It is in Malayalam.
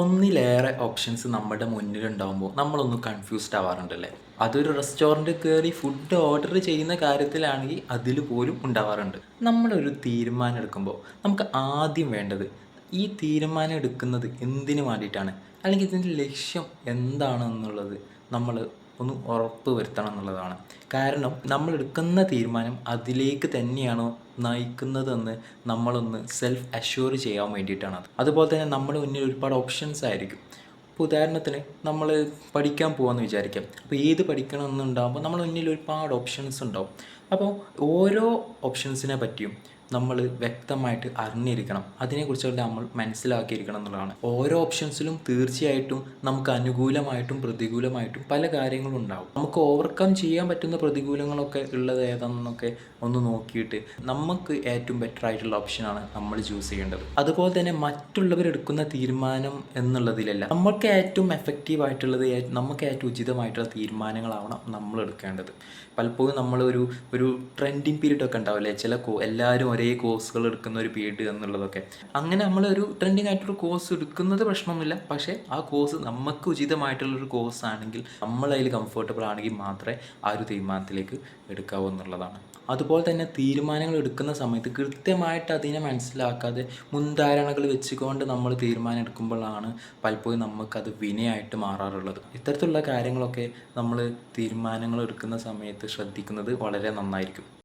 ഒന്നിലേറെ ഓപ്ഷൻസ് നമ്മുടെ മുന്നിലുണ്ടാകുമ്പോൾ നമ്മളൊന്ന് കൺഫ്യൂസ്ഡ് ആവാറുണ്ടല്ലേ? അതൊരു റെസ്റ്റോറൻറ്റിൽ കയറി ഫുഡ് ഓർഡർ ചെയ്യുന്ന കാര്യത്തിലാണെങ്കിൽ അതിൽ പോലും ഉണ്ടാവാറുണ്ട്. നമ്മളൊരു തീരുമാനം എടുക്കുമ്പോൾ നമുക്ക് ആദ്യം വേണ്ടത് ഈ തീരുമാനം എടുക്കുന്നത് എന്തിനു വേണ്ടിയിട്ടാണ്? അല്ലെങ്കിൽ ഇതിൻ്റെ ലക്ഷ്യം എന്താണെന്നുള്ളത് നമ്മൾ ഒന്ന് ഉറപ്പ് വരുത്തണം എന്നുള്ളതാണ്. കാരണം നമ്മൾ എടുക്കുന്ന തീരുമാനം അതിലേക്ക് തന്നെയാണോ നയിക്കുന്നതെന്ന് നമ്മളൊന്ന് സെൽഫ് അഷ്യൂർ ചെയ്യാൻ വേണ്ടിയിട്ടാണ്. അതുപോലെ തന്നെ നമ്മുടെ മുന്നിൽ ഒരുപാട് ഓപ്ഷൻസ് ആയിരിക്കും. ഇപ്പോൾ ഉദാഹരണത്തിന് നമ്മൾ പഠിക്കാൻ പോകാമെന്ന് വിചാരിക്കാം. അപ്പോൾ ഏത് പഠിക്കണമെന്നുണ്ടാകുമ്പോൾ നമ്മുടെ മുന്നിൽ ഒരുപാട് ഓപ്ഷൻസ് ഉണ്ടാവും. അപ്പോൾ ഓരോ ഓപ്ഷൻസിനെ പറ്റിയും നമ്മൾ വ്യക്തമായിട്ട് അറിഞ്ഞിരിക്കണം. അതിനെക്കുറിച്ചുള്ള നമ്മൾ മനസ്സിലാക്കിയിരിക്കണം എന്നുള്ളതാണ്. ഓരോ ഓപ്ഷൻസിലും തീർച്ചയായിട്ടും നമുക്ക് അനുകൂലമായിട്ടും പ്രതികൂലമായിട്ടും പല കാര്യങ്ങളും ഉണ്ടാവും. നമുക്ക് ഓവർകം ചെയ്യാൻ പറ്റുന്ന പ്രതികൂലങ്ങളൊക്കെ ഉള്ളത് ഏതാണെന്നൊക്കെ ഒന്ന് നോക്കിയിട്ട് നമുക്ക് ഏറ്റവും ബെറ്റർ ആയിട്ടുള്ള ഓപ്ഷനാണ് നമ്മൾ ചൂസ് ചെയ്യേണ്ടത്. അതുപോലെ തന്നെ മറ്റുള്ളവരെടുക്കുന്ന തീരുമാനം എന്നുള്ളതിലല്ല, നമുക്ക് ഏറ്റവും എഫക്റ്റീവ് ആയിട്ടുള്ളത്, നമുക്ക് ഏറ്റവും ഉചിതമായിട്ടുള്ള തീരുമാനങ്ങളാവണം നമ്മൾ എടുക്കേണ്ടത്. പലപ്പോഴും ഒരു ട്രെൻഡിങ് പീരീഡ് ഒക്കെ ഉണ്ടാവില്ലേ, എല്ലാവരും ഒരേ കോഴ്സുകൾ എടുക്കുന്ന ഒരു പീരീഡ് എന്നുള്ളതൊക്കെ. അങ്ങനെ നമ്മളൊരു ട്രെൻഡിങ് ആയിട്ടൊരു കോഴ്സ് എടുക്കുന്നത് പ്രശ്നമൊന്നുമില്ല. പക്ഷേ ആ കോഴ്സ് നമുക്ക് ഉചിതമായിട്ടുള്ളൊരു കോഴ്സ് ആണെങ്കിൽ, നമ്മളതിൽ കംഫർട്ടബിൾ ആണെങ്കിൽ മാത്രമേ ആ ഒരു തീരുമാനത്തിലേക്ക് എടുക്കാവൂ എന്നുള്ളതാണ്. അതുപോലെ തന്നെ തീരുമാനങ്ങൾ എടുക്കുന്ന സമയത്ത് കൃത്യമായിട്ട് അതിനെ മനസ്സിലാക്കാതെ മുൻധാരണകൾ വെച്ചുകൊണ്ട് നമ്മൾ തീരുമാനം എടുക്കുമ്പോഴാണ് പലപ്പോഴും നമുക്കത് വിനയായിട്ട് മാറാറുള്ളത്. ഇത്തരത്തിലുള്ള കാര്യങ്ങളൊക്കെ നമ്മൾ തീരുമാനങ്ങൾ എടുക്കുന്ന സമയത്ത് ശ്രദ്ധിക്കുന്നത് വളരെ നന്നായിരിക്കും.